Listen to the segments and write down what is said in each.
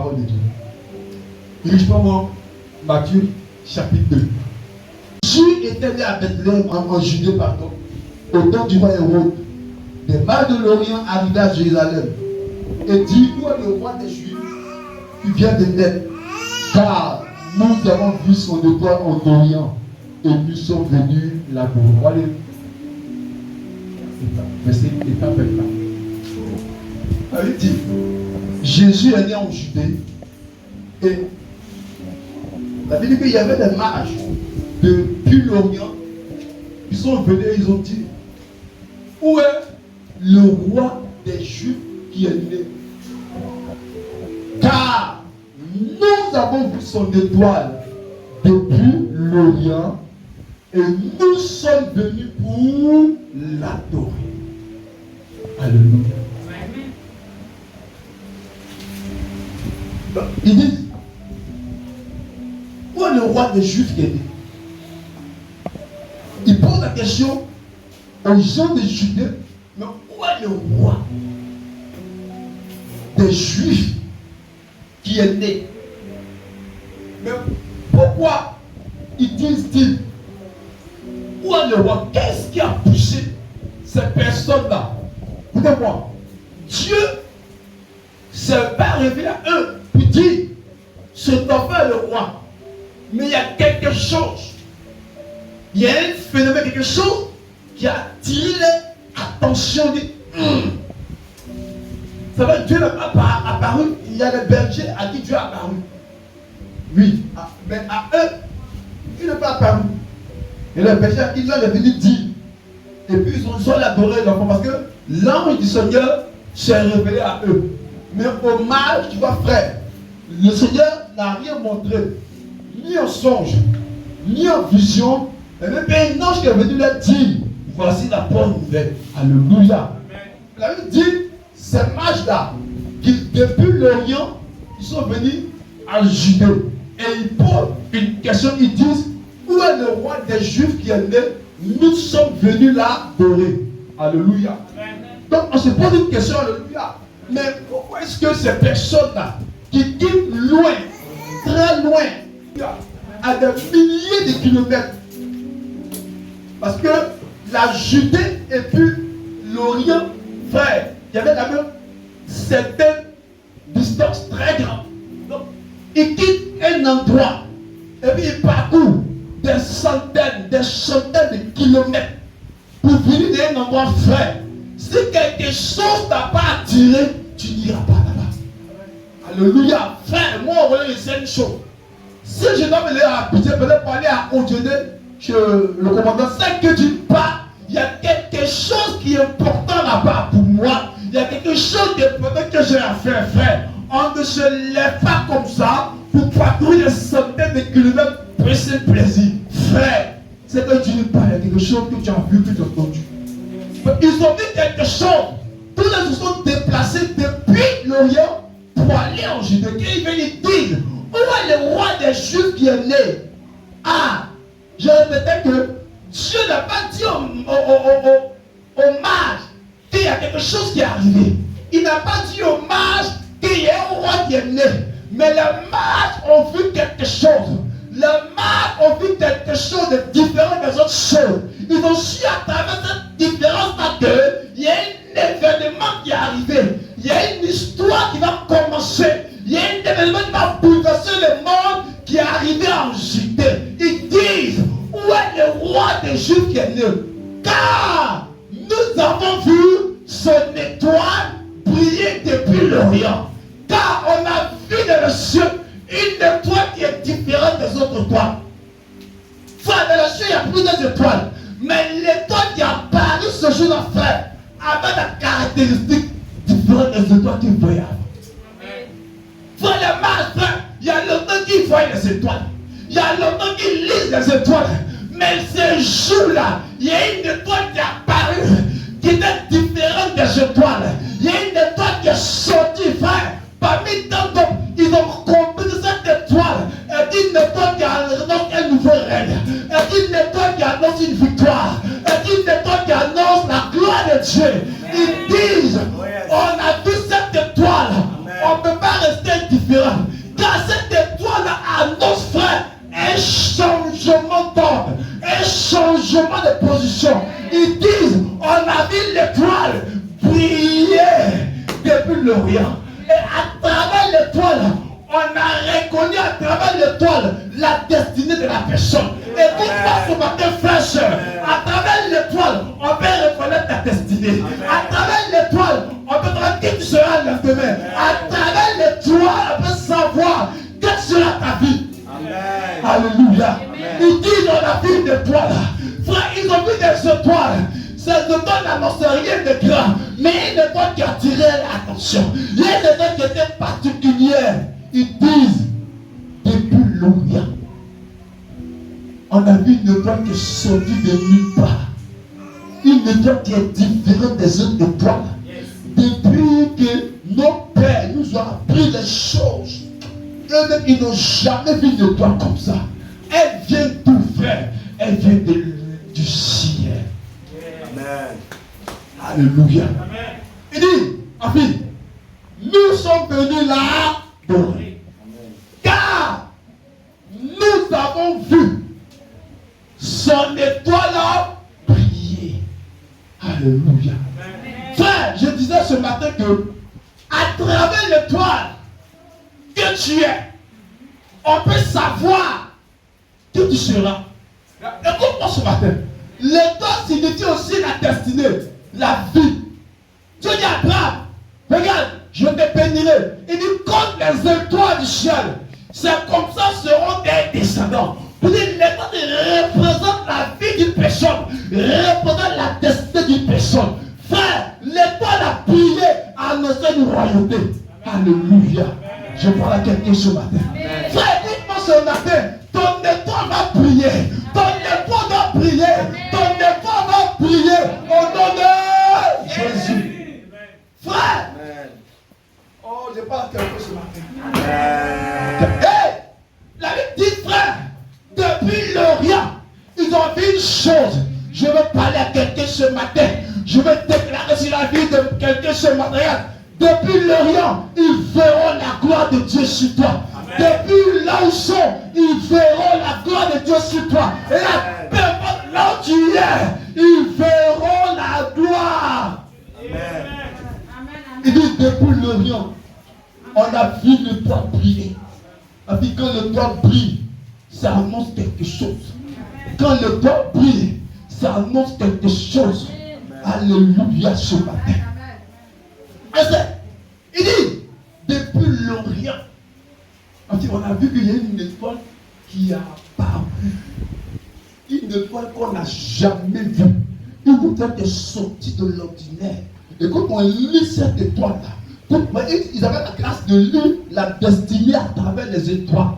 parole de Dieu. Richement, Matthieu, chapitre 2. Jésus était né à Bethléem, en Judée, pardon, au temps du roi Hérode. Des mages de l'Orient arrivaient à Jérusalem et dit: où est le roi des Juifs qui vient de naître? Car nous avons vu son étoile en Orient et nous sommes venus l'adorer. Verset étape là. Il dit: Jésus est né en Judée et la Bible dit qu'il y avait des mages depuis l'Orient qui sont venus et ils ont dit: où est le roi des Juifs qui est né? Car nous avons vu son étoile depuis l'Orient et nous sommes venus pour l'adorer. Alléluia. Donc, il dit: où est le roi des Juifs qui est né? Il pose la question aux gens de Judée: mais où est le roi des Juifs qui est né? Mais pourquoi ils disent-ils où est le roi? Qu'est-ce qui a poussé ces personnes-là? Écoutez-moi, Dieu ne s'est pas révélé à eux pour dire: cet enfant est le roi. Mais il y a quelque chose, il y a un phénomène, quelque chose qui a attiré l'attention des. Ça va, Dieu n'a pas apparu. Il y a des bergers à qui Dieu a apparu. Oui, mais à eux, il n'est pas apparu. Et les bergers à qui Dieu est venu dire. Et puis ils ont adoré l'enfant parce que l'ange du Seigneur s'est révélé à eux. Mais au mal, tu vois, frère, le Seigneur n'a rien montré, ni en songe, ni en vision, et même un ange qui est venu leur dire: voici la bonne nouvelle. Alléluia. La Bible dit: ces mages-là, qui depuis l'Orient, ils sont venus à Judée. Et ils posent une question, ils disent: où est le roi des Juifs qui est né? Nous sommes venus l'adorer. Alléluia. Donc on se pose une question, alléluia. Mais pourquoi est-ce que ces personnes-là, qui quittent loin, très loin, à des milliers de kilomètres, parce que la Judée et puis l'Orient, frère, il y avait quand même certaines distances très grandes. Donc, ils quittent un endroit et puis ils parcourent des centaines de kilomètres pour venir d'un endroit frère. Si quelque chose t'a pas attiré, tu n'iras pas là-bas. Alléluia. Frère, moi, on voulait essayer une chose. Si je dois me aller à Pitié, peut-être pour aller à Odioné, chez le commandant, c'est que d'une part, il y a quelque chose qui est important là-bas pour moi. Il y a quelque chose d'important que j'ai à faire, frère. On ne se lève pas comme ça pour parcourir des centaines de kilomètres pour essayer de plaisir. Frère, c'est que tu ne parles, il y a quelque chose que tu as vu, que tu as entendu. Ils ont vu quelque chose. Tous les se sont déplacés depuis l'Orient pour aller en Judée. Ils veulent dire: où est le roi des Juifs qui est né? Ah, je répétais que Dieu n'a pas dit aux mages qu'il y a quelque chose qui est arrivé. Il n'a pas dit aux mages qu'il y a un roi qui est né. Mais les mages ont vu quelque chose. Les mages ont vu quelque chose de différent des autres choses. Ils ont su à travers cette différence-là qu'il y a un événement qui est arrivé. Il y a une histoire qui va commencer. Il y a un événement qui va bouleverser le monde qui est arrivé en Judée. Ils disent: où est le roi des Juifs qui est né? Car nous avons vu son étoile briller depuis l'Orient. Car on a vu dans le ciel une étoile qui est différente des autres étoiles. Frère, dans le ciel, il y a plusieurs étoiles. Mais l'étoile qui a apparu ce jour-là, frère, avait des caractéristiques différentes des étoiles qu'il voyait avant. Frère, les mages, frère, il y a longtemps qu'ils voient les étoiles. Il y a longtemps qu'ils lisent les étoiles. Mais ce jour-là, il y a une étoile qui est apparue, qui était différente des étoiles. Il y a une étoile qui est sortie, frère. Parmi tant d'autres, ils ont compris cette étoile. Elle dit une étoile qui annonce un nouveau règne. Elle dit une étoile qui annonce une victoire. Elle dit une étoile qui annonce la gloire de Dieu. Ils disent: on a vu cette étoile. On ne peut pas rester indifférent. changement de position. Ils disent, on a vu l'étoile briller depuis l'Orient. Et à travers l'étoile, on a reconnu à travers l'étoile la destinée de la personne. Et pourquoi ce matin, frère, soeur, à travers l'étoile, on peut reconnaître ta destinée. À travers l'étoile, on peut savoir qui tu seras le lendemain. À travers l'étoile, on peut savoir quelle sera ta vie. Amen. Alléluia. Amen. Ils disent on a vu une étoile. Frère, ils ont vu des étoiles. Ces étoiles n'annonçaient rien de grand. Mais une étoile qui attirait l'attention. Il y a une étoile qui était particulière. Ils disent depuis l'Orient. On a vu une étoile qui est sortie de nulle part. Une étoile qui est différente des autres étoiles. Depuis que nos pères nous ont appris les choses. Eux-mêmes, ils n'ont jamais vu une étoile comme ça. Elle vient tout faire. Elle vient du ciel. Amen. Alléluia. Amen. Il dit, en fait, nous sommes venus là adorer. Car nous avons vu son étoile a brillé. Alléluia. Amen. Frère, je disais ce matin que à travers l'étoile que tu es, on peut savoir qui tu seras. Écoute-moi ce matin. L'étoile signifie aussi la destinée, la vie. Dieu dit à Abraham, regarde, je te bénirai. Il dit, comme les étoiles du ciel, c'est comme ça seront tes descendants. Vous dites, l'étoile représente la vie d'une personne, représente la destinée d'une personne. Frère, l'étoile a brillé à annoncer une royauté. Alléluia. Je parle à quelqu'un ce matin. Frère, écoute-moi ce matin. Ton étoile va briller. Ton étoile va briller. Ton étoile va briller au nom de Jésus. Frère. Oh, je parle à quelqu'un ce matin. Hey, la Bible dit, frère, depuis l'Orient, ils ont vu une chose. Je veux parler à quelqu'un ce matin. Je veux déclarer sur la vie de quelqu'un ce matin. Depuis l'Orient, ils verront la gloire de Dieu sur toi. Amen. Depuis là où ils sont, ils verront la gloire de Dieu sur toi. Et là, peu importe là où tu es, ils verront la gloire. Amen. Il dit depuis l'Orient, on a vu le toit briller. On dit quand le toit brille, ça annonce quelque chose. Quand le toit brille, ça annonce quelque chose. Alléluia ce matin. Il dit, depuis l'Orient, on a vu qu'il y a une étoile qui a apparu. Une étoile qu'on n'a jamais vue. Une étoile qui est sortie de l'ordinaire. Et quand on lit cette étoile-là, ils avaient la grâce de lire la destinée à travers les étoiles.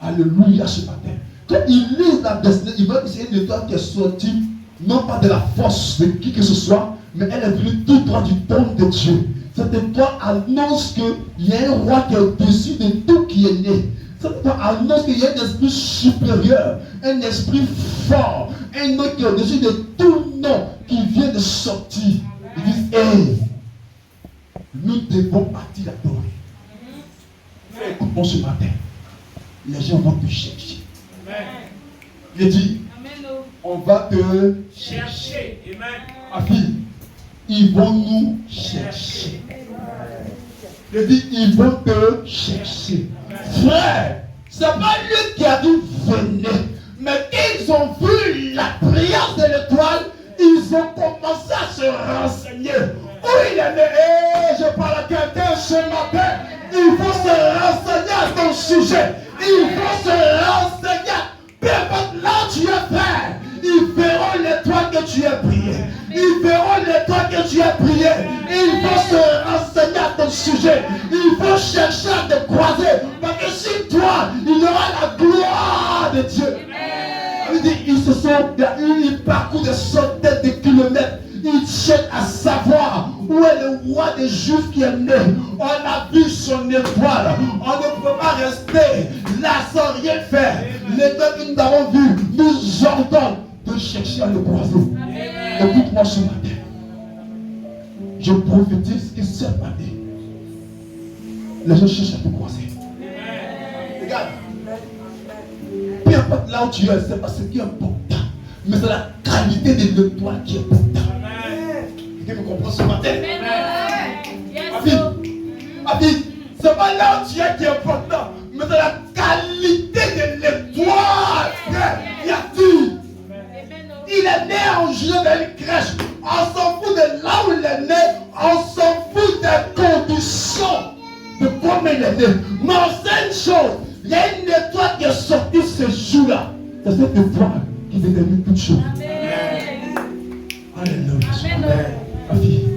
Alléluia ce matin. Quand ils lisent la destinée, ils voient que c'est une étoile qui est sortie, non pas de la force de qui que ce soit, mais elle est venue tout droit du trône de Dieu. Cette étoile annonce qu'il y a un roi qui est au-dessus de tout qui est né. Cette étoile annonce qu'il y a un esprit supérieur, un esprit fort, un nom qui est au-dessus de tout nom qui vient de sortir. Ils disent, hey, nous devons partir l'adorer. Écoute-moi ce matin. Les gens vont te chercher. Il dit, on va te chercher. Ma fille, ils vont nous chercher. Il dit, ils vont te chercher. Frère, c'est pas lui qui a dit venez. Mais ils ont vu la prière de l'étoile, ils ont commencé à se renseigner. Où il est né? Je parle à quelqu'un ce matin. Il faut se renseigner à ton sujet. Il faut se renseigner. Peu importe là où tu es, frère. Ils verront l'étoile que tu as prié. Ils verront l'étoile que tu as prié. Il faut se renseigner à ton sujet. Il faut chercher à te croiser. Parce que si toi, il y aura la gloire de Dieu. Il dit, ils parcourent des centaines de kilomètres. Ils cherchent à savoir où est le roi des Juifs qui est né. On a vu son étoile. On ne peut pas rester là sans rien faire. L'étoile que nous avons vu nous ordonne de chercher à le croiser. Écoute-moi ce matin. Je prophétise que cette année, les gens cherchent à te croiser. Regarde. Peu importe là où tu es, c'est pas ce qui est important. mais c'est la qualité de l'étoile qui est importante. Quelqu'un me comprend ce matin? Ma fille, c'est pas là où tu es qui est important, mais c'est la qualité de l'étoile. Il a dit, il est né en juillet dans une crèche. On s'en fout de là où il est né, on s'en fout des conditions de comment il est né. Mais on sait une chose, il y a une étoile qui est sortie ce jour-là. C'est cette étoile qui détermine toutes choses. Alléluia. Ma fille,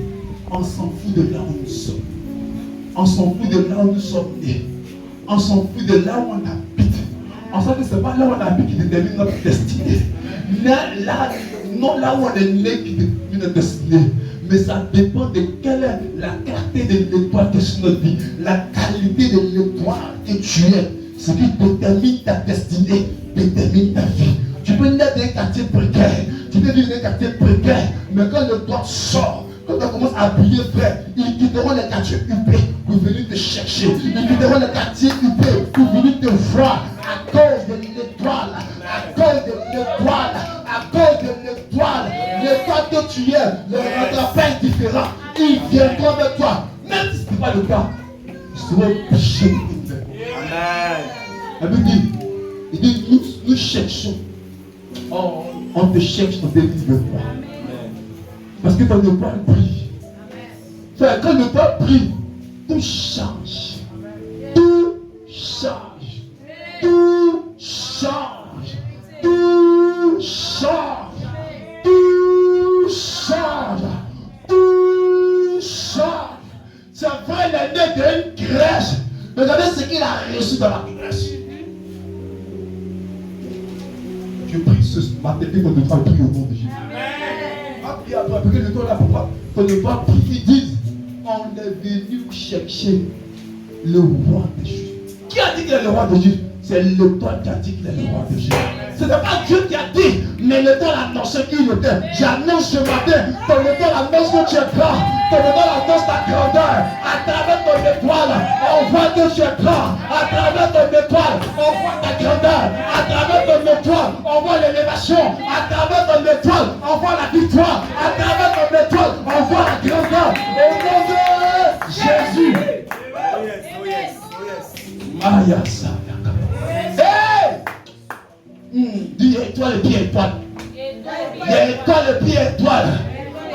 on s'en fout de là où nous sommes. On s'en fout de là où nous sommes nés. On s'en fout de là où on habite. On sait que ce n'est pas là où on habite qui détermine notre destinée. Non là où on est né qui détermine notre destinée. Mais ça dépend de quelle est la clarté de l'étoile qui est sur notre vie. La qualité de l'étoile que tu es. Ce qui détermine ta destinée, détermine ta vie. Tu peux naître dans un quartier précaire. Tu peux vivre dans un quartier précaire. Mais quand l'étoile sort, quand on commence à briller, frère, ils quitteront les quartiers huppés pour venir te chercher. Ils quitteront les quartiers huppés pour venir te voir à cause de l'étoile. À cause de l'étoile. À cause de l'étoile. L'étoile que tu es, le rappel différent. Ils viendront de toi. Même si ce n'est pas le cas, ils seront péchés. Amen. Il dit, nous cherchons. On te cherche dans tes livres. Parce que ton étoile brille. Quand l'étoile brille, tout change. Tout change. Tout change. Tout change. Tout change. Tout change. C'est vrai, il est né d'une crèche. Regardez ce qu'il a reçu dans la crèche. Je prie ce matin que ton étoile brille au nom de Jésus. Et après, parce que l'étoile là, pourquoi ton étoile brille, ils disent, on est venu chercher le roi des Juifs. Qui a dit qu'il est le roi des Juifs? C'est l'étoile qui a dit qu'il est le roi des Juifs. Ce n'est pas Dieu qui a dit, mais l'étoile annonce qu'il était. J'annonce ce matin, ton étoile annonce que tu es grand. Ton étoile annonce ta grandeur. À travers ton étoile, on voit que tu es grand. À travers ton étoile, on voit ta grandeur. À travers ton étoile, on voit l'élévation. À travers ton étoile, on voit la victoire. À travers ton étoile, on voit la grandeur. Au nom de Jésus. Maya Sayaka. Hey! Dis étoile et puis étoile. Il y a étoile et puis étoile.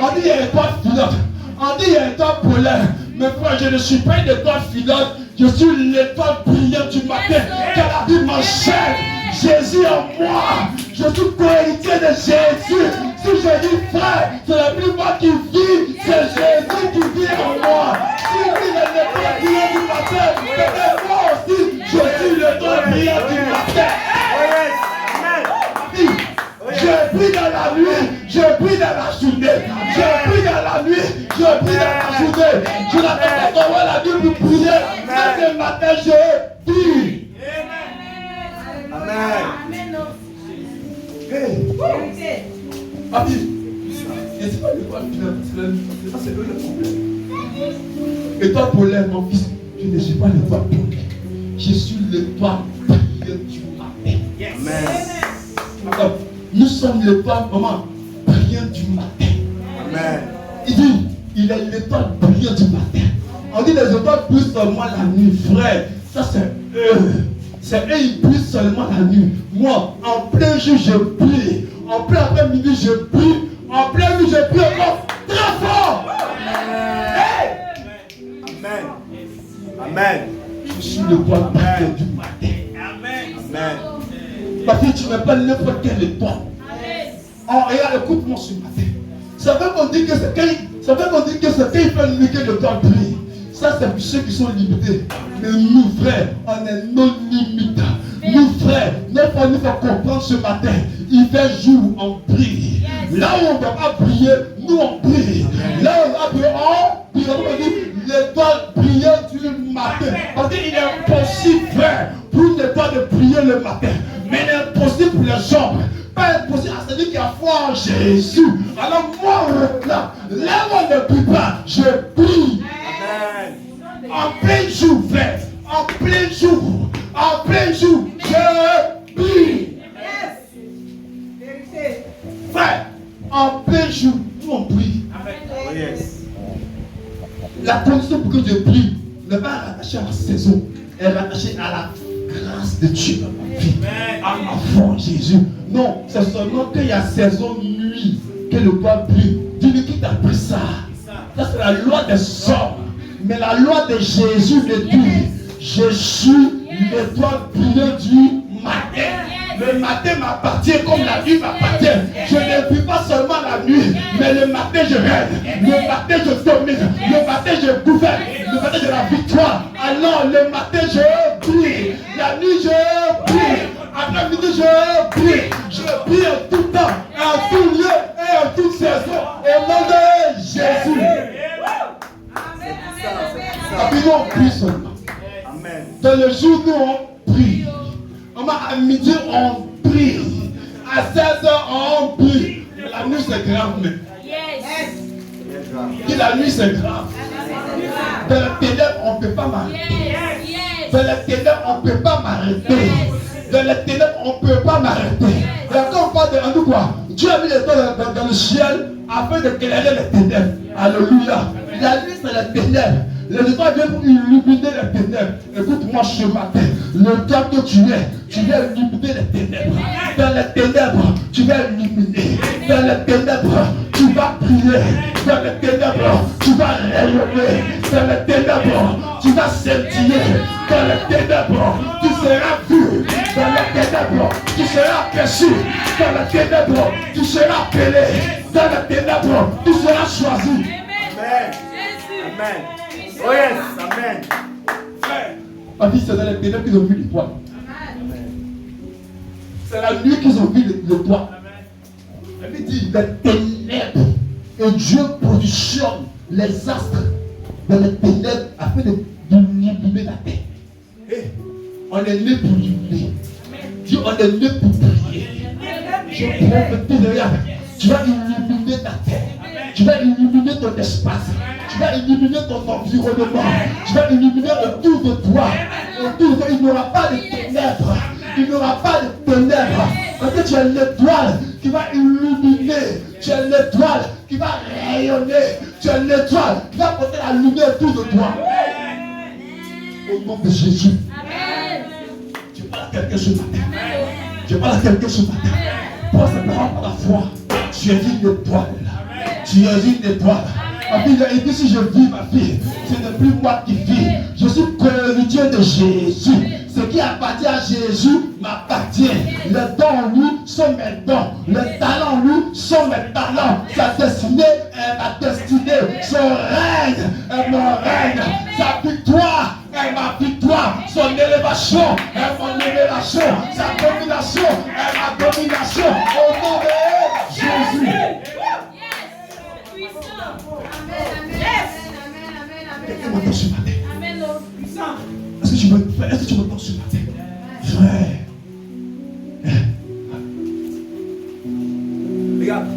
On dit il y a étoile filote. On dit il y a étoile polaire. Mais frère, je ne suis pas une étoile filote. Je suis l'étoile brillante du matin. Car la Bible m'enchaîne. Jésus en moi. Je suis co-héritier de Jésus. Si je dis frère, ce n'est plus moi qui vis, c'est Jésus qui vit en moi. Si il est l'étoile brillante du matin, c'est moi aussi. Je suis l'étoile brillante du matin. Je prie dans la nuit, je prie dans la journée, je prie dans la nuit, je prie dans la journée. Je n'attends pas voir la nuit pour prier, mais ce matin je prie. Amen. Papi, et c'est pas l'étoile ça c'est le problème. Étoile polaire, mon fils, je ne suis pas l'étoile polaire. Je suis l'étoile brillante du matin. Amen. Nous sommes l'étoile brillante du matin. Amen. Il dit, il est l'étoile brillante du matin. On dit les étoiles brillent seulement la nuit, frère. Ça c'est eux. C'est eux, ils brillent seulement la nuit. Moi, en plein jour, je brille. En plein après-midi, je brille. En plein nuit, je brille encore très fort. Amen. Hey! Amen. Amen. Je suis l'étoile brillante du matin. Amen. Amen. Parce que tu n'es pas n'importe quelle étoile. Oh, regarde, écoute-moi ce matin. Ça veut qu'on dit que c'est quand il fait nuit que l'étoile brille. Ça, c'est pour ceux qui sont limités. Mais nous, frères, on est non limités. Nous, frères, notre fois nous fait comprendre ce matin. Il fait jour, on brille. Là où on ne va pas briller, nous on brille. Là où on va briller, l'étoile brillante du matin. Parce qu'il est impossible, frère, pour une étoile de briller le matin. Mais il est impossible pour les hommes. Pas impossible à celui qui a foi en Jésus. Alors moi, là où on ne brille pas, je brille. Amen. En plein jour, frère. En plein jour. En plein jour, je brille. en plein jour, nous on prie. Oh yes. La condition pour que Dieu prie n'est pas rattachée à la saison, elle est rattachée à la grâce de Dieu dans ma vie, à ma foi en Jésus. Non, c'est seulement qu'il y a saison nuit que le roi prie. Dis-lui qui t'a pris ça. Ça c'est la loi des hommes. Mais la loi de Jésus me dit, je suis l'étoile brillante du matin. Le matin m'appartient comme la nuit m'appartient. Je ne vis pas seulement la nuit, mais le matin je règne. Le matin je domine. Le matin je gouverne. Le matin j'ai la victoire. Alors le matin je prie. La nuit je prie. Après-midi je prie. Je prie en tout temps, en tout lieu et en toute saison. Au nom de Jésus. La Bible on prie seulement. Amen. Dans le jour nous on prie. À midi on prie. À 16h on prie. Mais la nuit c'est grave. Mais. Et la nuit c'est grave. Dans la ténèbres on ne peut pas m'arrêter. Dans la ténèbres on ne peut pas m'arrêter. Dans les ténèbres on ne peut pas m'arrêter. Et quand on parle de nous quoi, Dieu a mis les étoiles dans le ciel afin d'éclairer les ténèbres. Alléluia. La nuit c'est les ténèbres. Les étoiles viennent pour illuminer les ténèbres. Écoute-moi ce matin. Le temps que tu viens illuminer les ténèbres. Dans les ténèbres, tu vas illuminer. Dans les ténèbres, tu vas prier. Dans les ténèbres, tu vas rayonner. Dans les ténèbres, tu vas scintiller. Dans les ténèbres, tu seras vu. Dans les ténèbres, tu seras perçu. Dans les ténèbres, tu seras appelé. Dans les ténèbres, tu seras choisi. Amen. Amen. Oh yes, amen. Ma vie, c'est dans les ténèbres qu'ils ont vu l'étoile. C'est la nuit qu'ils ont vu l'étoile. Elle me dit, les ténèbres. Et Dieu positionne les astres dans les ténèbres afin d'illuminer la terre. Et on est né pour illuminer. Dieu, on est né pour prier. Je prophétise derrière. Tu vas illuminer ta terre. Tu vas illuminer ton espace. Tu vas illuminer ton environnement. Tu vas illuminer autour de toi. Autour de toi, il n'y aura pas de ténèbres. Il n'y aura pas de ténèbres. Parce que tu es l'étoile qui va illuminer. Tu es l'étoile qui va rayonner. Tu es l'étoile qui va porter la lumière autour de toi. Au nom de Jésus. Je parle à quelqu'un ce matin. Je parle à quelqu'un ce matin. Prends cette parole par la foi. Tu es une étoile. Tu es une étoile. Ma fille, il dit si je vis ma fille, ce n'est plus moi qui vis. Je suis co-héritier de Jésus. Ce qui appartient à Jésus m'appartient. Les dons en lui sont mes dons. Les talents en lui sont mes talents. Sa destinée est ma destinée. Son règne est mon règne. Sa victoire est ma victoire. Son élévation est mon élévation. Sa domination est ma domination. Au nom de Jésus. Quelqu'un m'entend ce matin. Est-ce que tu m'entends ce matin? Frère. Regarde.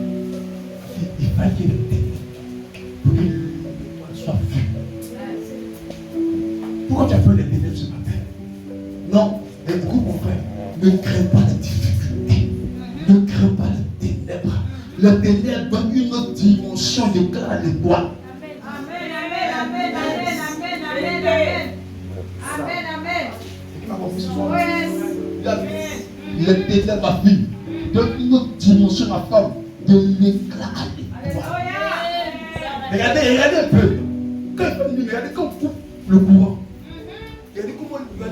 Il fallait qu'il y ait le ténèbre pour que l'étoile soit vue. Pourquoi tu as peur des ténèbres ce matin? Non. Écoute mon frère. Ne crains pas les difficultés. Ne crains pas les ténèbres. Les ténèbres donnent une autre dimension de grâce à l'étoile. Les ténèbres, ma fille, donne une autre dimension, ma femme, de l'éclat à l'étoile. Regardez un peu. Regardez quand on coupe le courant. Regardez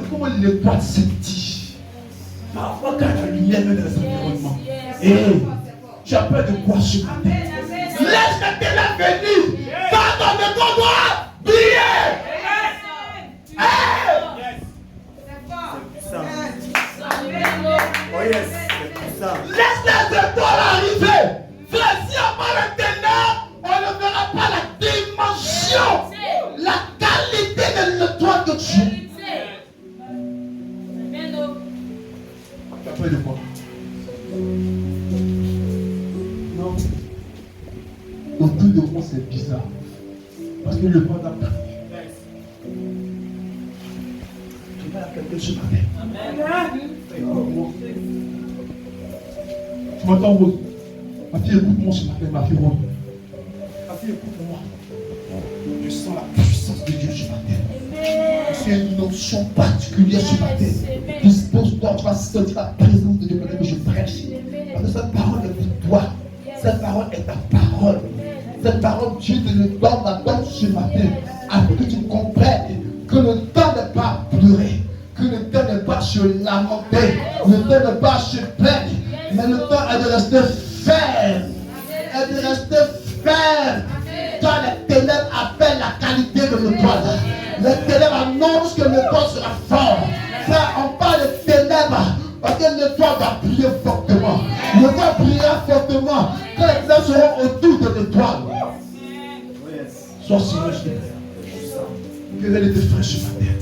comment l'étoile scintille. Parfois, quand la lumière met dans les environnements. Et tu as peur de quoi ce matin? Laisse les ténèbres venir. Pardon, mais qu'on doit briller. Oh yes, c'est puissant. Laisse les étoiles arriver. Frère, si on parle de ténèbres, on ne verra pas la dimension, la qualité de l'étoile que tu es. Tu as peur de quoi? Non. Autour de moi, c'est bizarre. Parce que le monde a prié. Tu vas à quelqu'un ce matin. Tu m'entends, Rose? Ma fille, écoute-moi ce matin, ma fille Rose. Ma fille, écoute-moi. Je sens la puissance de Dieu ce matin. C'est une notion particulière ce matin. Dispose-toi, tu vas sentir la présence de Dieu pendant que je prêche. Parce que cette parole est pour toi. Cette parole est ta parole. Cette parole, Dieu te le donne ce matin. Afin que tu comprennes que le temps n'est pas à pleurer. Que le temps n'est pas à se lamenter. Le temps n'est pas à se plaindre. Mais le temps est de rester ferme. Et de rester ferme. Quand les ténèbres appellent la qualité de l'étoile. Les ténèbres annoncent que l'étoile sera fort. Frère, on parle de ténèbres parce que l'étoile va briller fortement. L'étoile brillera fortement quand les ténèbres seront autour de l'étoile. Sois sérieux. Que rien ne te frappe ce matin.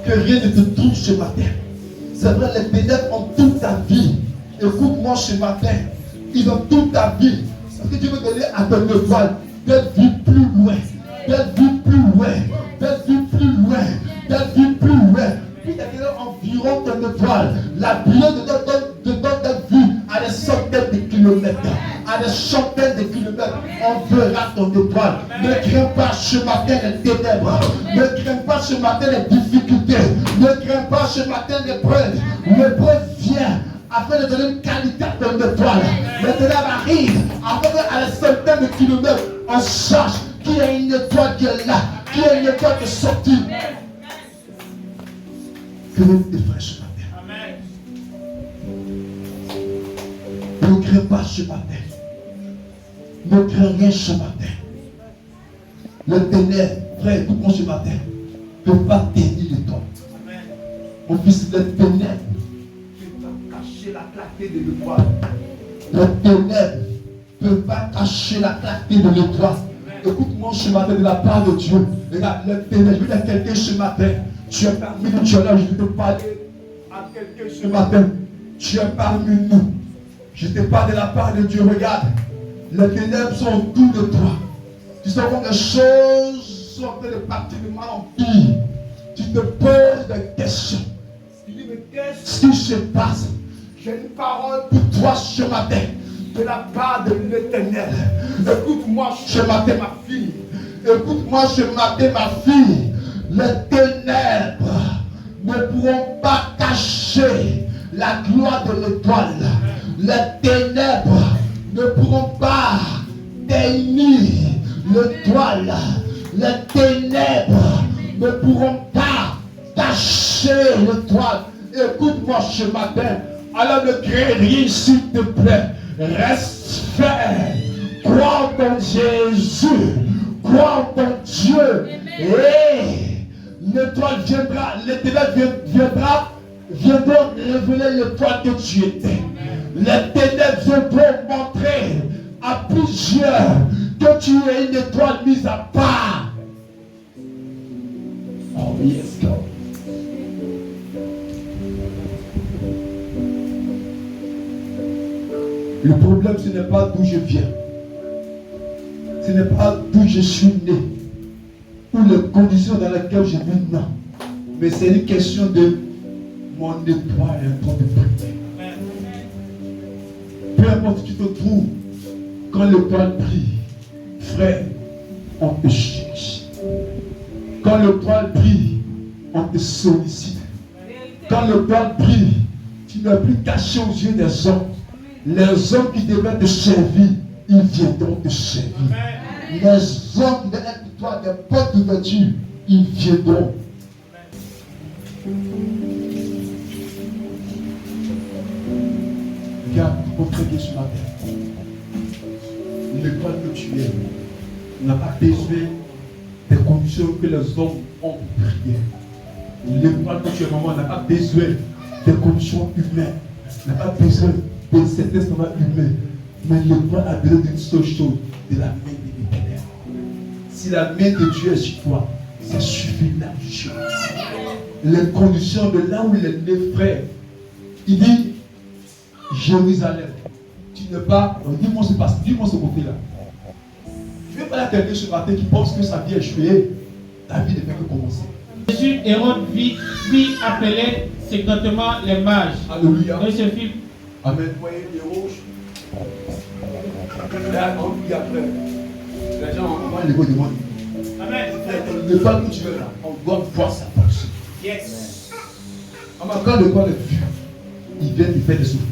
Que rien ne te trouve ce matin. C'est vrai, les ténèbres ont toute ta vie. Écoute-moi ce matin. Ils ont toute ta vie. Parce que Dieu veut donner à ton étoile d'être vu plus loin. D'être vu plus loin. D'être vu plus loin. D'être vu plus loin. Puis il y a environ ton étoile. La brillance de notre vue à des centaines de kilomètres. À des centaines de kilomètres. On verra ton étoile. Ne crains pas ce matin les ténèbres. Ne crains pas ce matin les difficultés. Ne crains pas ce matin l'épreuve. L'épreuve vient afin de donner une qualité à ton étoile. Les ténèbres arrivent afin qu'à des centaines de kilomètres, on sache qu'il y a une étoile qui est là. Qu'il y a une étoile qui est sortie. Que Dieu te fasse ce matin. Ne crains pas ce matin. Ne crains rien ce matin. Le ténèbre, frère, écoute-moi ce matin, ne peut pas tenir l'étoile. Mon fils, les ténèbres ne peuvent pas cacher la clarté de l'étoile. Les ténèbres ne peuvent pas cacher la clarté de l'étoile. Écoute-moi ce matin de la part de Dieu. Regarde, les ténèbres, je vais dire quelqu'un ce matin. Tu es parmi nous, tu es là, je te parle à quelqu'un ce matin. Tu es parmi nous. Je te parle de la part de Dieu. Regarde, les ténèbres sont autour de toi. Tu sens comme les choses sont en train de partir de mal en pire. Tu te poses des questions. Tu dis, mais qu'est-ce qui se passe? J'ai une parole pour toi ce matin, de la part de l'Éternel. Écoute-moi ce matin, ma fille. Écoute-moi ce matin, ma fille. Les ténèbres ne pourront pas cacher la gloire de l'étoile. Les ténèbres ne pourront pas ternir l'étoile. Les ténèbres ne pourront pas cacher l'étoile. Écoute-moi ce matin. Alors ne crée rien s'il te plaît. Reste ferme. Crois en Jésus. Crois en ton Dieu. Et l'étoile viendra, les ténèbres viendront révéler l'étoile que tu étais. Les ténèbres viendront montrer à plusieurs que tu es une étoile mise à part. Oh yes, God. Le problème, ce n'est pas d'où je viens. Ce n'est pas d'où je suis né. Ou les conditions dans lesquelles je vis, non. Mais c'est une question de mon étoile est en train de briller. Peu importe où tu te trouves, quand l'étoile brille, frère, on te cherche. Quand l'étoile brille, on te sollicite. Quand l'étoile brille, tu n'es plus caché aux yeux des hommes. Les hommes qui devaient te servir, ils viendront te servir. Les hommes qui devaient être pour toi des portes d'ouverture, ils viendront. Regarde, mon frère qui est ce matin. L'école que tu es n'a pas besoin des conditions que les hommes ont pour prier. L'école que tu es, maman, n'a pas besoin des conditions humaines. N'a pas besoin de cet instrument humain. Mais l'école a besoin d'une seule chose, de la main de l'Éternel. Si la main de Dieu est sur toi, ça suffit largement. Les conditions de là où il est né, frère, il dit Jérusalem, tu n'es pas. Dis-moi ce côté-là. Je vais parler à quelqu'un ce matin qui pense que sa vie est échouée. Ta vie ne fait que commencer. Jésus, Hérode fit appeler secrètement les mages. Alléluia. Et ce fit. Amen. Voyez les rouges. on prie après. Les gens, on va les go demander. Amen. Le pas que tu veux là, on doit voir sa fonction. Yes. Quand le corps est vu, il vient de faire des souffrances.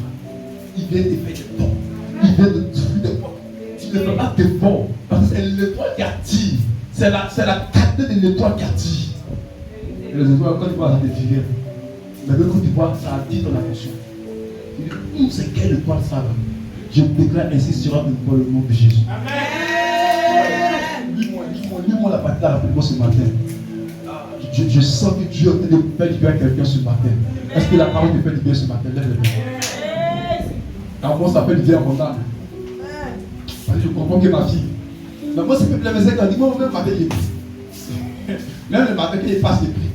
Il vient de faire des torts. Il vient de détruire des portes. Tu ne fais pas tes ports. Parce que c'est l'étoile qui attire. C'est la qualité de l'étoile qui attire. Et les étoiles, quand tu vois, ça défile. Mais quand tu vois, ça attire ton attention. Tu dis, c'est quelle étoile ça va? Je déclare ainsi sera dans le nom de Jésus. Amen. Lis-moi la partie là rapidement ce matin. Je sens que Dieu est en train de faire du bien à quelqu'un ce matin. Est-ce que la parole te fait du bien ce matin? Lève le main. Car moi, ça fait du bien à mon âme. Parce que je comprends que ma fille. Mais moi, c'est que le message, quand dit, moi, même le matin, il est pris. Même le matin, quand il passe, il est pris.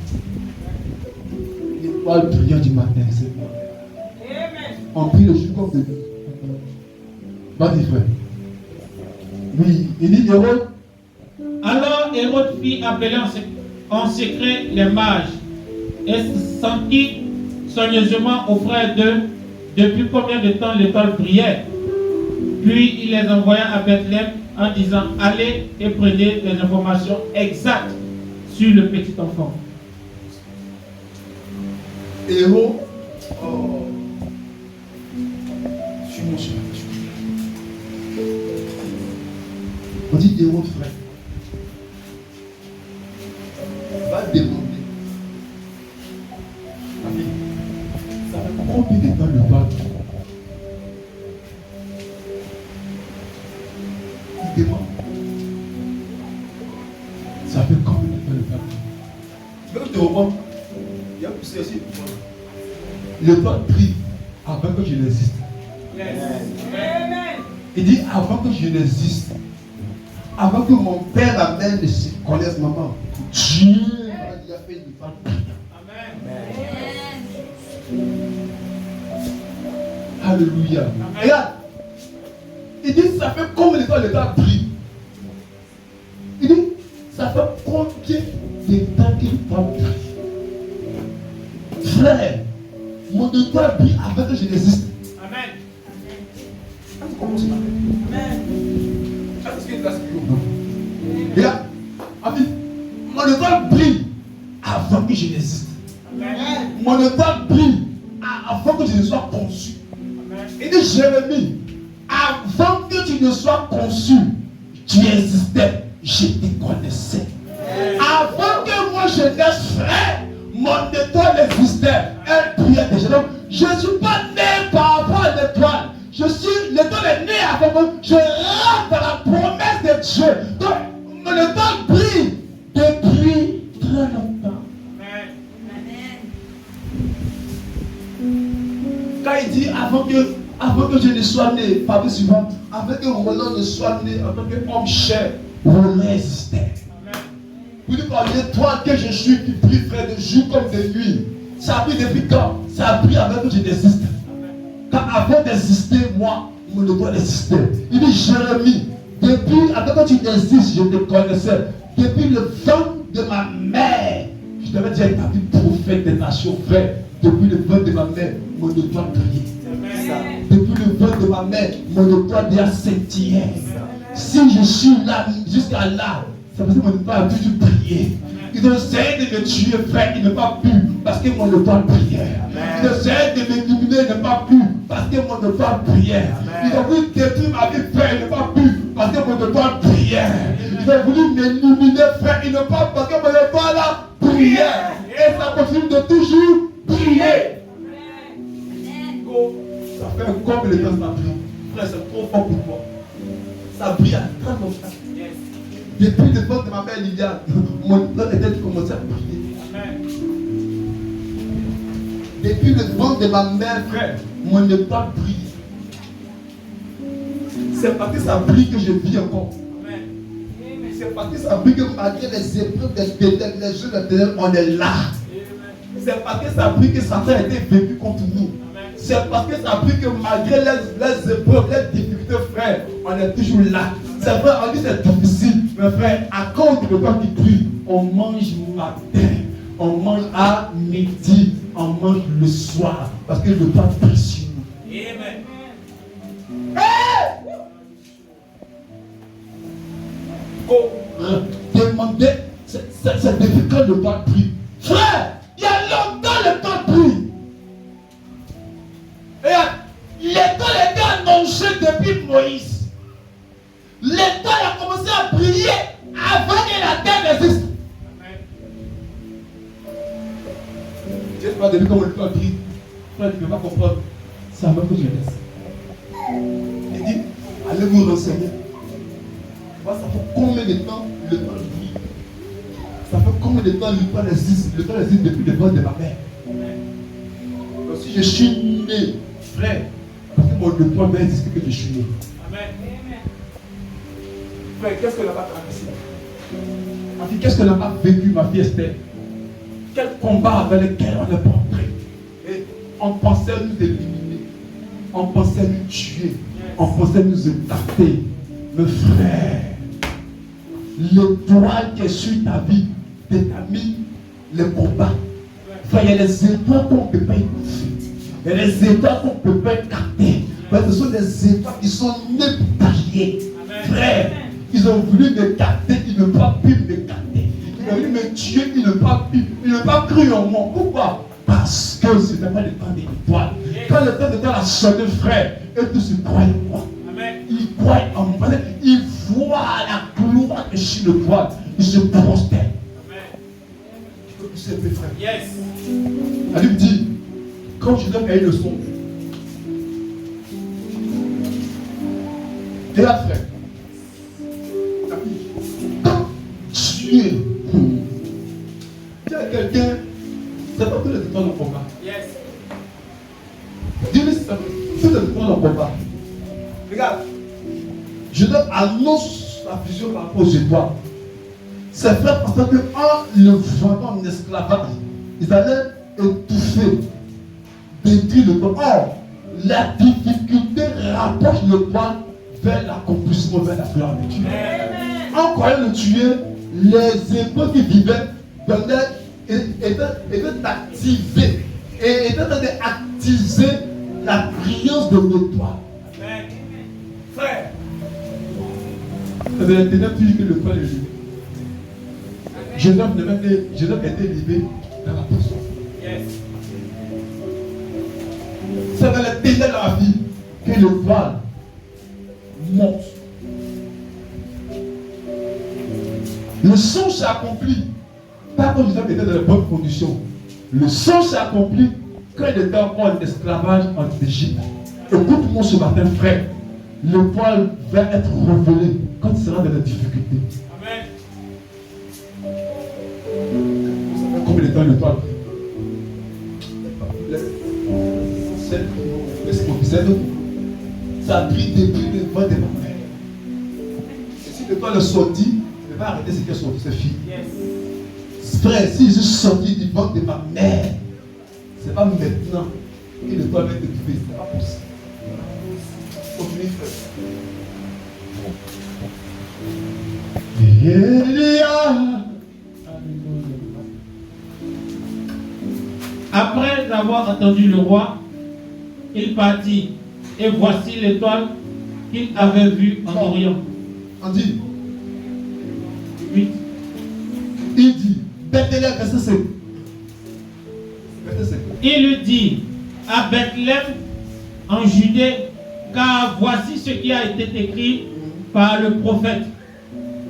L'étoile brillante du matin, c'est moi. On prie le jour comme de nuit. Vas-y, frère. Oui, il dit, Hérode. Alors Hérode fit appeler en secret les mages et sentit soigneusement aux frères d'eux depuis combien de temps l'étoile brillait. Puis il les envoya à Bethléem en disant, allez et prenez des informations exactes sur le petit enfant. Hérode, suis mon chemin. On dit Hérode, frère, va demander. Ça fait combien de temps le pas? Il demande. Ça fait combien de temps le pas? Tu veux que je te remonte? Il y a poussé aussi. Le temps prie avant que je n'existe. Il dit avant que je n'existe, avant que mon père, ma mère ne se connaissent, maman, Dieu a fait une femme. Alléluia. Regarde. Il dit ça fait combien de temps le temps prie? Il dit ça fait combien de temps que le temps prie? Frère, mon étoile brille avant que je n'existe. Amen. Comment ça s'appelle? Amen. Ça, c'est ce que tu as dit. Regarde, ami, mon étoile brille avant que je n'existe. Amen. Mon étoile brille avant que je ne sois conçu. Amen. Il dit Jérémie, avant que tu ne sois conçu, tu existais, je te connaissais. Avant que moi je naisse, frère, mon étoile existait, elle brillait déjà. Donc, je ne suis pas né par rapport à l'étoile. L'étoile est née avant moi. Je rentre dans la promesse de Dieu. Donc, mon étoile brille depuis très longtemps. Amen. Quand il dit avant que je ne sois né, partie suivante, avant que Roland ne soit né en tant qu'homme cher, Roland existait. Vous dites par l'étoile que je suis qui brille frère de jour comme de nuit. Ça a pris depuis quand? Ça a pris avant que je n'existe. Quand avant d'exister, moi, mon étoile existait. Il dit Jérémie, depuis avant que tu existes, je te connaissais. Depuis le ventre de ma mère, je t'avais déjà établi prophète des nations, frère. Depuis le ventre de ma mère, mon étoile brillait. Depuis le ventre de ma mère, mon étoile déjà scintillait. Si je suis là, jusqu'à là, c'est parce que mon étoile a toujours brillé. Ils ont essayé de me tuer, frère, ils n'ont pas pu, parce que mon étoile brillait. Ils ont essayé de m'éliminer, ils n'ont pas pu, parce que mon étoile brillait. Ils ont voulu détruire ma vie, frère, ils n'ont pas pu, parce que mon étoile brillait. Ils ont voulu m'éliminer, frère, ils n'ont pas pu, parce que mon étoile là brillait. Et ça continue de toujours briller. Ça fait comme le temps ça brille. Frère, c'est trop fort pour toi. Ça brille à très longtemps. Depuis le ventre de ma mère Liliane, mon étoile était commencé à briller. Depuis le ventre de ma mère, frère, mon étoile brille. C'est parce que ça brille que je vis encore. C'est parce que ça brille que malgré les épreuves des ténèbres, les jeux de ténèbres, on est là. C'est parce que ça brille que Satan a été vaincu contre nous. C'est parce que ça brille que malgré les épreuves, les difficultés, frère, on est toujours là. C'est vrai, on dit c'est difficile, mais frère, à cause de l'étoile qui brille, on mange matin, on mange à midi, on mange le soir, parce que l'étoile brille sur nous. Amen. faut demander, c'est depuis quand le temps prie. Frère, il y a longtemps le temps prie. Et l'étoile était annoncé depuis Moïse. L'étoile a commencé à briller avant que la terre n'existe. Je ne sais pas depuis comment l'étoile brille. Frère, tu ne peux pas comprendre. C'est avant que je laisse. Il dit, allez vous renseigner. Ça fait combien de temps le temps brille? Ça fait combien de temps le temps existe? Le temps existe depuis le ventre de ma mère. Donc si je suis né, frère, parce que mon le temps va exister que je suis né. Amen. Frère, qu'est-ce que n'a pas traversé? Ma fille, qu'est-ce que n'a pas vécu, ma fille Esther? Quel combat avec lequel on n'est pas entré? Et on pensait nous éliminer, on pensait nous tuer, on pensait nous écarter. Mais frère, l'étoile qui est sur ta vie détermine le combat. Frère, il y a les étoiles qu'on ne peut pas étouffer. Il y a les étoiles qu'on ne peut pas écarter. Ce sont des étoiles qui sont nées pour briller. Frère, ils ont voulu m'écarter, ils n'ont pas pu m'écarter. Ils ont voulu me tuer, ils n'ont pas pu. Ils n'ont pas cru en moi. Pourquoi? Parce que ce n'était pas le temps de l'étoile. Quand le temps de l'étoile a sonné, frère, et tous se croient en moi. Ils croient en moi. Ils voient la gloire de sur le toit. Ils se prosternent. Tu peux pousser un peu, frère. Yes. Elle lui dit, quand je donne une leçon, regarde, frère. Quand tu es, il y a quelqu'un, c'est pas que les étoiles en combat. Yes. Dis-lui ça, c'est les étoiles en combat. Regarde, je donne annonce la vision par rapport aux étoiles. C'est vrai parce que en le vendant en esclavage, ils allaient étouffer, détruire le corps. Or, la difficulté rapproche le point vers l'accomplissement, vers la gloire de Dieu. En croyant le tuer, les époux qui vivaient étaient activés et étaient en train d'activer la brillance de l'étoile. Frère, c'est l'internet plus que le point de vue. Genève était livré dans la personne. Yes. C'est dans les ténèbres de la vie que le voile monte. Le songe s'est accompli. Pas quand Joseph était dans les bonnes conditions. Le songe s'est accompli quand il était encore en esclavage en Égypte. Écoute-moi ce matin, frère. Le voile va être révélé quand il sera dans la difficulté. Amen. Vous savez combien de temps le toit ça a pris depuis le vent de ma mère. Et si le toit le sortit, il ne va arrêter ce qui est sorti, c'est fini. Yes. Frère, si je suis sorti du ventre de ma mère, ce n'est pas maintenant que le toit va être étouffé, ce n'est pas possible. Continue, frère. Après avoir entendu le roi, il partit, et voici l'étoile qu'il avait vue en Orient. On dit 8. Il dit, Bethléem, verset 5. Il lui dit à Bethléem en Judée, car voici ce qui a été écrit par le prophète.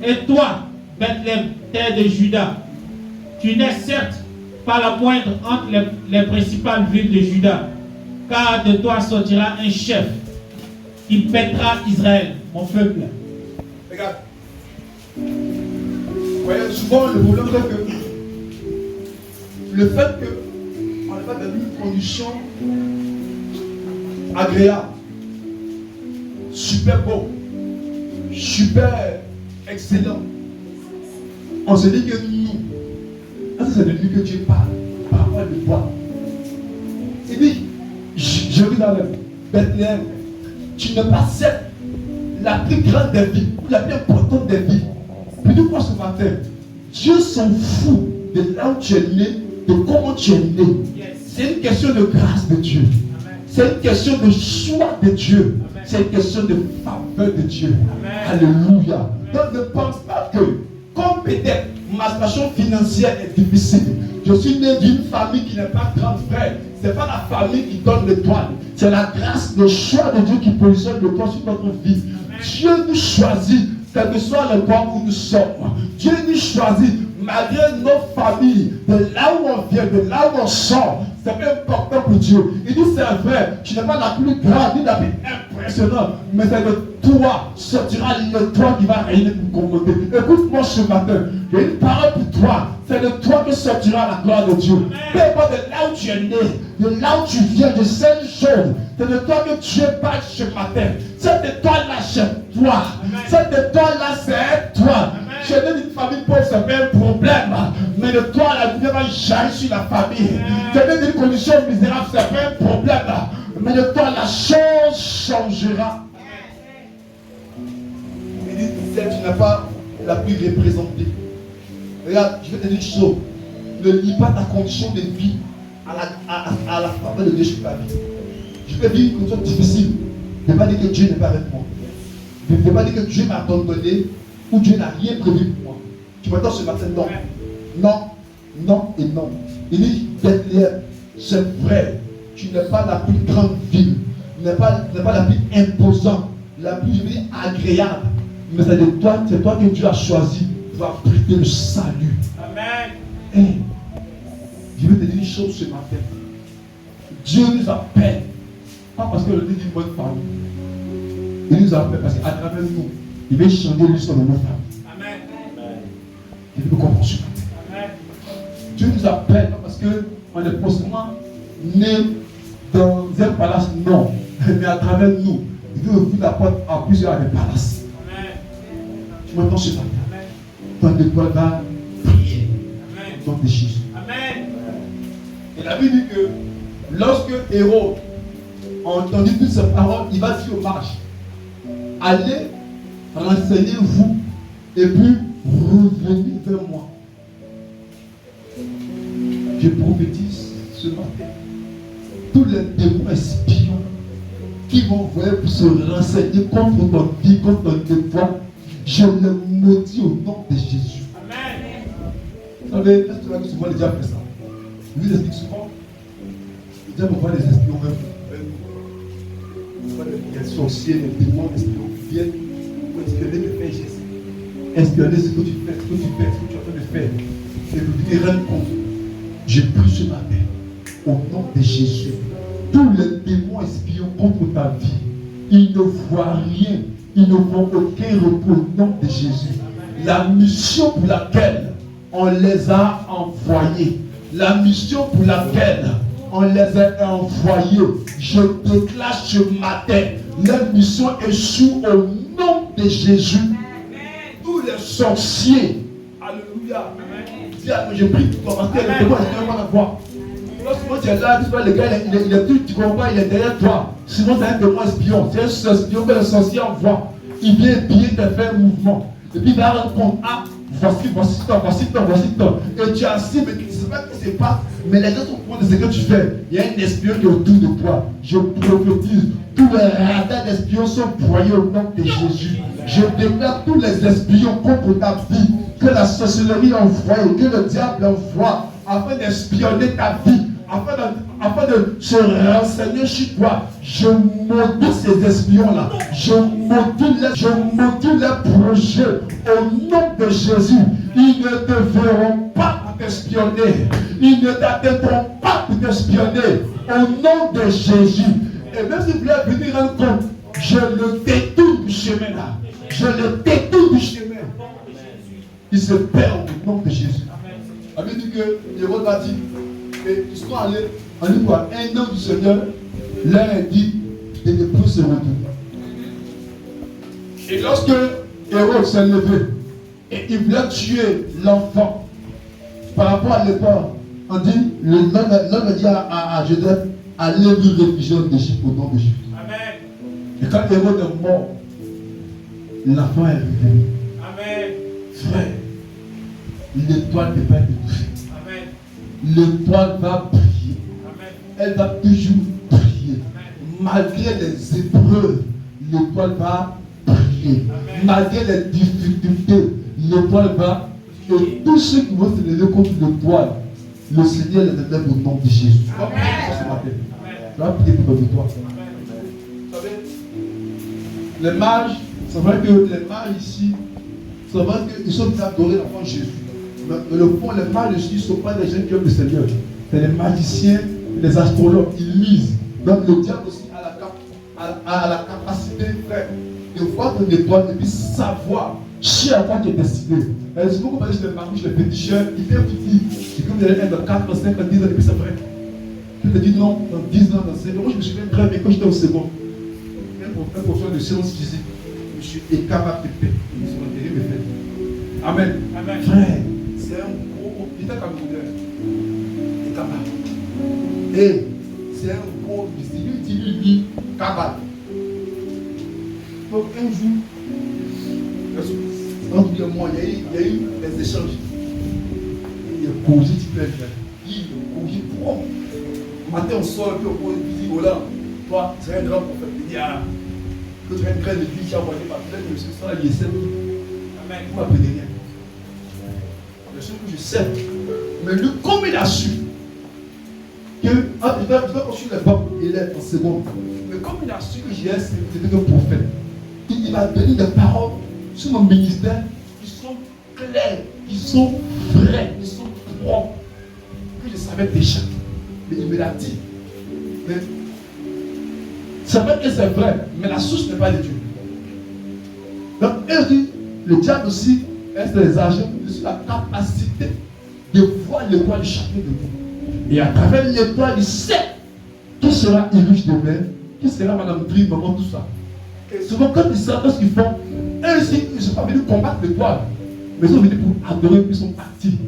Et toi, Bethléem, terre de Juda, tu n'es certes pas la moindre entre les principales villes de Juda, car de toi sortira un chef qui paîtra Israël, mon peuple. Regarde. Voyez, souvent le problème c'est que le fait qu'on n'est pas dans une condition agréable, super beau, super excellent, on se dit que nous, c'est de lui que Dieu parle, par rapport à le bois. Il dit, Jérusalem, Bethléem, tu n'es pas celle la plus grande des vies, ou la plus importante des vies. Puis nous, quoi ce matin, Dieu s'en fout de là où tu es né, de comment tu es né. C'est une question de grâce de Dieu. C'est une question de choix de Dieu. C'est une question de faveur de Dieu. Alléluia. Donc ne pense pas que, comme peut-être ma situation financière est difficile, je suis né d'une famille qui n'est pas grande frère. Ce n'est pas la famille qui donne l'étoile. C'est la grâce, le choix de Dieu qui positionne l'étoile sur notre vie. Dieu nous choisit, quel que soit le point où nous sommes. Dieu nous choisit, malgré nos familles, de là où on vient, de là où on sort. C'est important pour Dieu. Il dit c'est vrai, tu n'es pas la plus grande, ni la plus impressionnante, mais c'est de toi sortira le toi qui va régner pour commander. Écoute-moi ce matin, j'ai une parole pour toi. C'est de toi que sortira la gloire de Dieu. Peu importe de là où tu es né, de là où tu viens, de cette chose, c'est de toi que Dieu parle ce matin. Cette étoile-là, c'est toi. Cette étoile-là, c'est toi. Je viens d'une famille pauvre, c'est pas un problème. Mais de toi, la lumière va jaillir sur la famille. Je viens d'une condition misérable, c'est pas un problème. Mais de toi, la chose changera. Il dit, tu n'es pas la plus représentée. Regarde, je vais te dire une chose. Ne lie pas ta condition de vie à la faveur de Dieu sur ta vie. Je peux vivre une condition difficile. Je ne vais pas dire que Dieu n'est pas avec moi. Je ne vais pas dire que Dieu m'a abandonné ou Dieu n'a rien prévu pour moi. Tu m'entends ce matin? Non. Non, non et non. Il dit, Bethléem, c'est vrai. Tu n'es pas la plus grande ville. Tu n'es pas la plus imposante, la plus, je veux dire, agréable. Mais c'est toi que Dieu a choisi pour abriter le salut. Amen. Hey, je veux te dire une chose ce matin. Dieu nous appelle. Pas parce que le dit d'une bonne famille. Il nous appelle parce qu'à travers nous, il veut changer l'histoire de nos familles. Amen. Il veut comprendre ce matin. Amen. Dieu nous appelle pas parce qu'on est possiblement né dans un palace, non. Mais à travers nous, il veut ouvrir la porte à plusieurs des palaces. Amen. Tu m'entends ce matin? Amen. Ton étoile va prier. Amen. Dans tes Jésus. Amen. Et la Bible dit que lorsque Hérode a entendu toutes ces paroles, il va dire aux mages, allez, renseignez-vous et puis revenez vers moi. Je prophétise ce matin. Tous les démons espions qui vont voir pour se renseigner contre ton vie, contre ton étoile, je les maudis au nom de Jésus. Amen. Vous savez, est-ce que souvent les diables font ça? Vous les expliquez souvent. Les diables voient les espions même. Les sorciers, les démons, les espions qui viennent pour espionner tes faits, Jésus. Espionner ce que tu fais, ce que tu es en train de faire. Et vous venez rendre compte. Je prie ce matin, au nom de Jésus, tous les démons espions contre ta vie, ils ne voient rien, ils ne voient aucun repos au nom de Jésus. La mission pour laquelle on les a envoyés, la mission pour laquelle on les a envoyés, je déclare ce matin, la mission échoue au nom de Jésus. Tous les sorciers, alléluia, je prie pour toi parce que les démons ne vont la voir. Lorsque tu es là, le gars il est plus, tu comprends, il est derrière toi. Sinon c'est un démon espion, c'est un espion que le sorcier envoie. Il vient épier, te faire un mouvement. Et puis il va rendre compte, ah, voici toi. Et tu as assis, mais tu ne sais pas ce qui se passe. Mais les gens sont au courant de ce que tu fais. Il y a un espion qui est autour de toi. Je prophétise, tous les radars d'espions sont broyés au nom de Jésus. Je déclare tous les espions contre ta vie, que la sorcellerie envoie, que le diable envoie, afin d'espionner ta vie, afin de se renseigner sur toi. Je maudis ces espions-là. Je maudis les projets au nom de Jésus. Ils ne te verront pas pour t'espionner. Ils ne t'atteindront pas pour t'espionner. Au nom de Jésus. Et même si vous voulez venir rendre compte, je le détourne du chemin là. Je le détourne du chemin. Il se perd au nom de Jésus. La Bible dit que Hérode a dit, et ils sont allés, on dit quoi? Un homme du Seigneur leur a dit de ne plus se retourner. Et lorsque Hérode s'est levé et il voulait tuer l'enfant par rapport à l'époque, on dit, l'homme a dit à Joseph, allez vous réfugier en Égypte au nom de Jésus. Amen. Et quand Hérode est mort, l'enfant est revenu. Amen. Frère, l'étoile ne va pas être touchée. L'étoile va briller. Amen. Elle va toujours briller. Amen. Malgré les épreuves, l'étoile va briller. briller. Malgré les difficultés, l'étoile va. Et tous ceux qui vont se lever contre l'étoile, le Seigneur les élève au nom de Jésus. Tu vas prier pour ça ce matin. Tu vas prier pour toi. Vous savez, les mages, c'est vrai que les mages ici, c'est vrai qu'ils sont venus adorer l'enfant Jésus. Mais le fond, les mages ici ne sont pas des gens qui aiment le Seigneur. C'est les magiciens, les astrologues, ils lisent. Donc le diable aussi a la capacité, frère, de voir ton étoile et puis savoir chez à quoi tu es destiné. C'est beaucoup parler sur les marmiches, les péticheurs, il fait petit. C'est comme des élèves de 4, 5, 10 ans, et puis c'est vrai. Je te dis non, dans 10 ans, dans 5 ans. Moi je me souviens très bien quand j'étais au second. Un professeur de sciences physiques, je suis incapable de paix. Ils sont enterrés, mes frères. Amen. Amen. Frère, c'est un gros. Il était camerounais. Incapable. Et c'est un gros. Il dit lui, cabal. Donc un jour, entre lui et moi, il y a eu des échanges. Il a causé, tu peux être. Il a causé pour. Le matin, on sort un peu, on dit, voilà, toi, c'est un grand prophète. Il dit, ah, que tu as une graine de vie qui a envoyé par plein de monsieur, ça, il essaie. Amen. Vous m'appelez rien. Le seul que je sais, mais lui, comme il a su, que, il va construire les banques, il est en seconde. Mais comme il a su que j'ai c'était un prophète, il m'a donné des paroles sur mon ministère qui sont claires, qui sont vraies, qui sont propres, que je savais déjà. Mais il me l'a dit. Mais c'est vrai que c'est vrai, mais la source n'est pas de Dieu. Donc, il dit, le diable aussi, est des agents sur la capacité de voir l'étoile de chacun de vous. Et à travers l'étoile, il sait qui sera Iluche demain, qui sera Madame Dri, maman, tout ça. Et souvent, quand ils savent ce qu'ils font, eux aussi, ils ne sont pas venus combattre l'étoile, mais ils sont venus pour adorer, puis ils sont partis.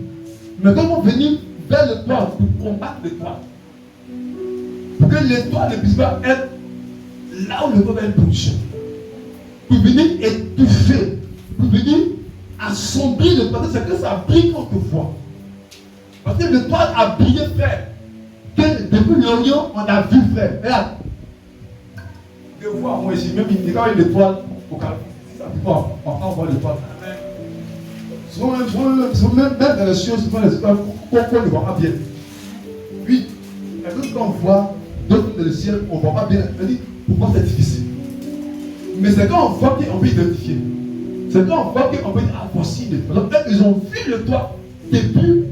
Mais quand ils vont venir vers l'étoile pour combattre l'étoile, pour que l'étoile ne puisse pas être là où le corps va être production, pour venir étouffer, pour venir assombrir l'étoile, c'est que ça brille quand on te voit. Parce que l'étoile a brillé, frère. Que depuis l'Orient, on a vu, frère. Regarde. De voir, moi ici, même il y a une étoile au Calais. Ça ne peut pas, on va voir l'étoile. Souvent, même dans les cieux, souvent les étoiles, qu'on ne voit pas bien. Oui, quand on voit d'autres dans le ciel, on ne voit pas bien. On dit, pourquoi c'est difficile? Mais c'est quand on voit qu'on peut identifier. C'est quand on voit qu'on peut dire, ah, voici l'étoile. Donc, ils ont vu l'étoile depuis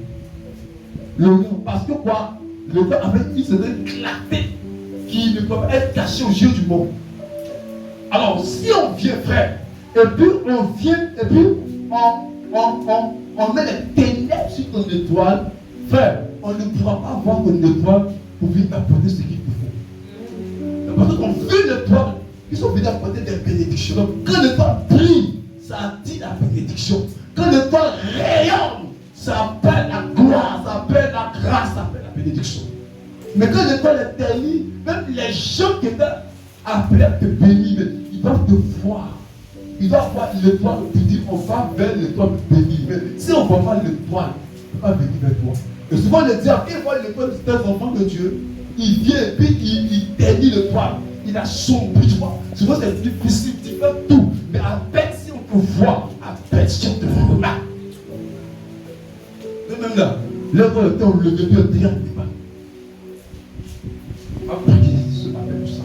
l'Orient. Parce que quoi? L'étoile avait une certaine clarté qui ne peut pas être cachée aux yeux du monde. Alors, si on vient, frère, et puis on vient, et puis on met les ténèbres sur ton étoile, frère, on ne pourra pas voir ton étoile pour venir apporter ce qu'il te faut. Parce qu'on veut l'étoile, ils sont venus apporter des bénédictions. Donc, quand l'étoile brille, ça attire la bénédiction. Quand l'étoile rayonne, ça appelle la gloire, ça appelle la grâce, ça appelle la bénédiction. Mais quand l'étoile est ternie, même les gens qui étaient appelés à te bénir, ils doivent te voir. Ils doivent voir l'étoile et dire on va vers l'étoile bénir. Mais si on ne voit pas l'étoile, on ne peut pas venir vers toi. Et souvent le diable, il voit l'étoile de tes enfants de Dieu, il vient et puis il ternit l'étoile. Il assombrit, tu vois. Souvent c'est difficile, tu fais tout. Mais à peine si on te voit, à peine si on te remarque. De même là, l'étoile était au lever de Dieu. On va prier ce matin pour ça.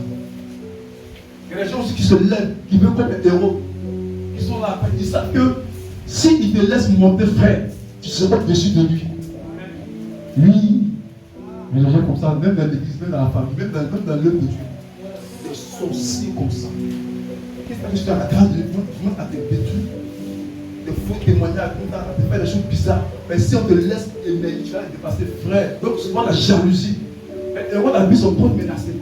Il y a des gens aussi qui se lèvent, qui veulent comme des héros, qui sont là, ils savent que s'ils te laissent monter, frère, tu seras au-dessus de lui. Lui, mais les gens comme ça, même dans l'église, même dans la famille, même dans l'œuvre de Dieu, des sorciers comme ça. Qu'est-ce que tu fais à la grâce de Dieu? Tu montes à te détruire, des faux témoignages, tu fais des choses bizarres. Mais si on te laisse aimer, tu vas les dépasser, frère. Donc souvent la jalousie. Les héros de la vie sont trop menacés.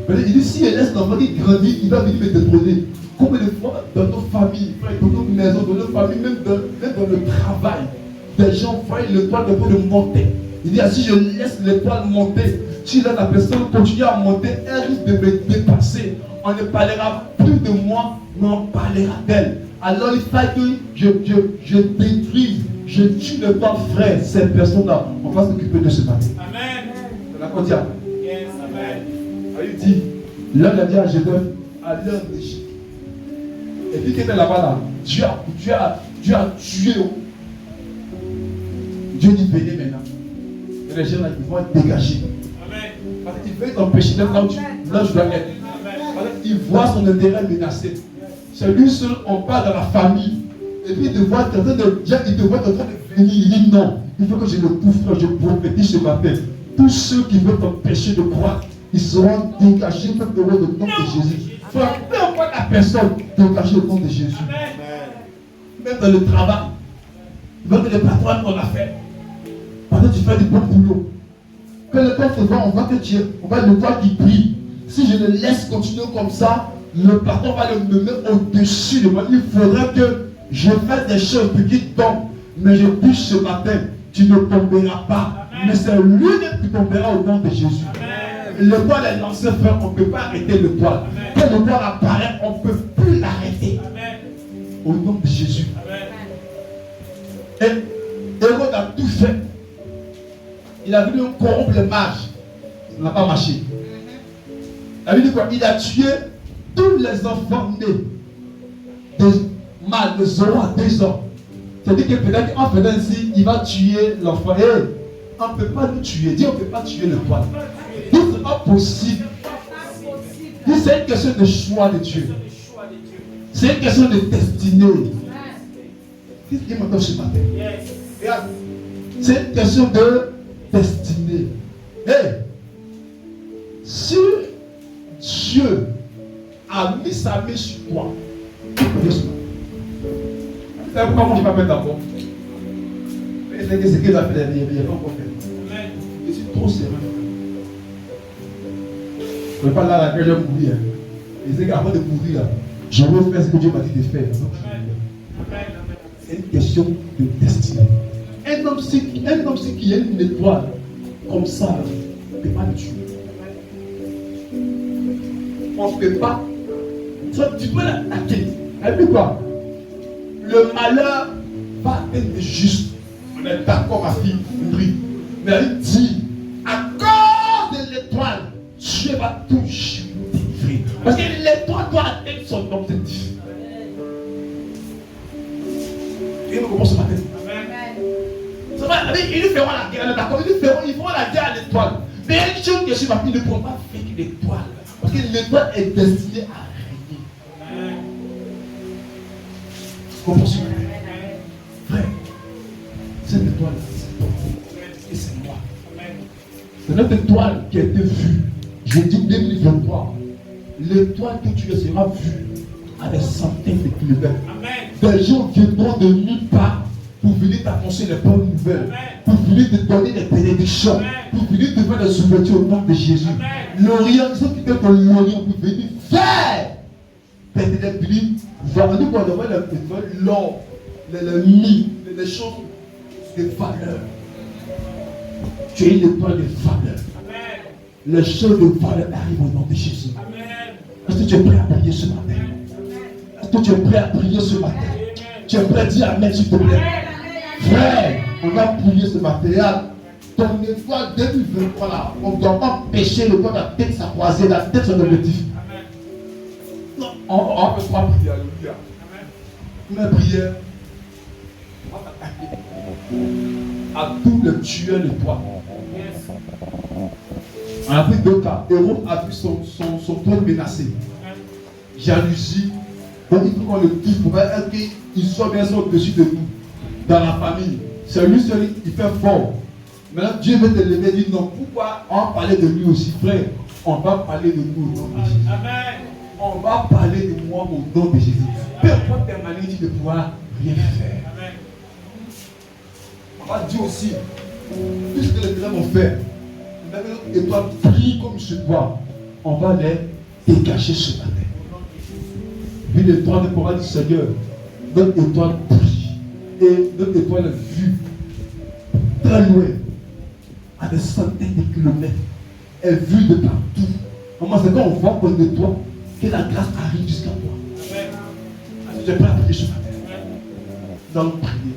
Il dit si il laisse l'enfant qui grandit, il va venir me détrôner. Combien de fois dans nos familles, dans nos maisons, dans nos familles, même dans le travail, des gens voient l'étoile de monter. Il dit si je laisse l'étoile monter, si la personne continue à monter, elle risque de me dépasser. On ne parlera plus de moi, mais on parlera d'elle. Alors il faut que je détruise, je tue le pas frère, ces personnes-là. On va s'occuper de ce matin. Amen. La Kodia. Yes, amen. Il dit, l'homme a dit à Gédéon, à l'heure d'Égypte, Et puis qui était là-bas, là, Dieu a tué. Dieu dit venez maintenant. Et les gens là, ils vont être dégagés. Parce qu'il veut t'empêcher d'être là où je dois être. Il voit son intérêt menacé. C'est lui seul, on part dans la famille. Et puis il te voit en train de dire, il te voit en train de venir. Il dit non, il faut que je le couvre, je prophétise ce matin. Tous ceux qui veulent t'empêcher de croire, ils seront dégagés par le nom de Jésus. Peu importe la personne, dégagée au nom de Jésus. Même dans le travail, même dans les patrons qu'on a fait. Parce que tu fais du bon boulot. Quand le temps se voit, on voit que on va le voir qui prie. Si je le laisse continuer comme ça, le patron va me mettre au-dessus de moi. Il faudrait que je fasse des choses pour qu'il tombe. Mais je dis ce matin, tu ne tomberas pas. Mais c'est lui-même qui tombera au nom de Jésus. Le poil est lancé fort, on ne peut pas arrêter le poil. Quand le poil apparaît, on ne peut plus l'arrêter. Au nom de Jésus. Et Hérode a tout fait. Il a voulu corrompre les mages. Ça n'a pas marché. Il a dit quoi? Il a tué tous les enfants nés des mâles de 0 à 2 ans. C'est-à-dire que peut-être qu'en faisant ainsi, il va tuer l'enfant. Et on ne peut pas nous tuer. Dis on ne peut pas tuer le poil. Dis c'est pas possible. Dis c'est une question de choix de Dieu. C'est une question de destinée. Qu'est-ce qui m'entend ce matin? Regarde. C'est une question de destinée. Hey, si Dieu a mis sa main sur toi, tu peux dire c'est pourquoi moi je ne vais pas mettre d'abord. C'est ce qu'il a fait, il n'y a pas encore fait. Je suis trop sérieux. Je ne vais pas là, je vais mourir. Et c'est qu'avant de mourir, je veux faire ce que Dieu m'a dit de faire. C'est une question de destinée. Un homme si qui a une étoile comme ça, on ne peut pas le tuer. On ne peut pas. Tu peux l'attaquer. Et puis quoi? Le malheur va atteindre le juste. On est d'accord, ma fille, prie. Mais elle dit, à cause de l'étoile, Dieu va toujours délivrer. Parce que l'étoile doit atteindre son objectif. Et nous commençons ce matin. Ils lui feront la guerre, d'accord? Ils feront la guerre à l'étoile. Mais il y a une chose que je suis ma fille, ne pourront pas faire l'étoile. Parce que l'étoile est destinée à régner. Vous comprenez? Frère, cette étoile, c'est toi. Et c'est moi. C'est notre étoile qui a été vue. Je dis 2023. L'étoile que tu seras vue à des centaines de kilomètres. Des gens viendront de nulle part pour venir t'annoncer les bonnes nouvelles, pour venir te donner des bénédictions, pour venir te faire des ouvertures au nom de Jésus. L'Orient, ceux qui viennent de l'Orient pour venir faire des bénis, nous allons voir l'or, les mines, les choses de valeur. Tu es une étoile de valeur. Les choses de valeur arrivent au nom de Jésus. Est-ce que tu es prêt à prier ce matin? Est-ce que tu es prêt à prier ce matin? Tu es prêt à dire Amen, s'il te plaît? Frère, on va prier ce matin. Ton étoile 2023 là, on ne doit pas empêcher le corps, la tête s'accroiser, la tête son objectif. Non, on ne peut pas prier, alléluia. Une prière, on va s'attaquer à tous les tueurs de toi. On a pris 2 cas. Hérode a vu son trône menacé. Jalousie. Donc il faut qu'on le dise pour qu'il soit bien sûr au-dessus de nous. Dans la famille. C'est lui seul qui fait fort. Maintenant Dieu veut te lever et dire non. Pourquoi on va parler de lui aussi, frère? On va parler de nous au nom de Jésus. On va parler de moi au nom de Jésus. Peu importe tes manières de pouvoir rien faire. On va dire aussi, puisque les gens vont faire, et toi prie comme je dois, on va les dégager ce matin. Puis l'étoile de Corée du Seigneur, notre étoile prie. Et notre étoile est vue très loin, à des centaines de kilomètres. Elle est vue de partout. Comment c'est quand on voit qu'on est toi, que la grâce arrive jusqu'à toi. Je prends à prier ce matin. Nous allons prier.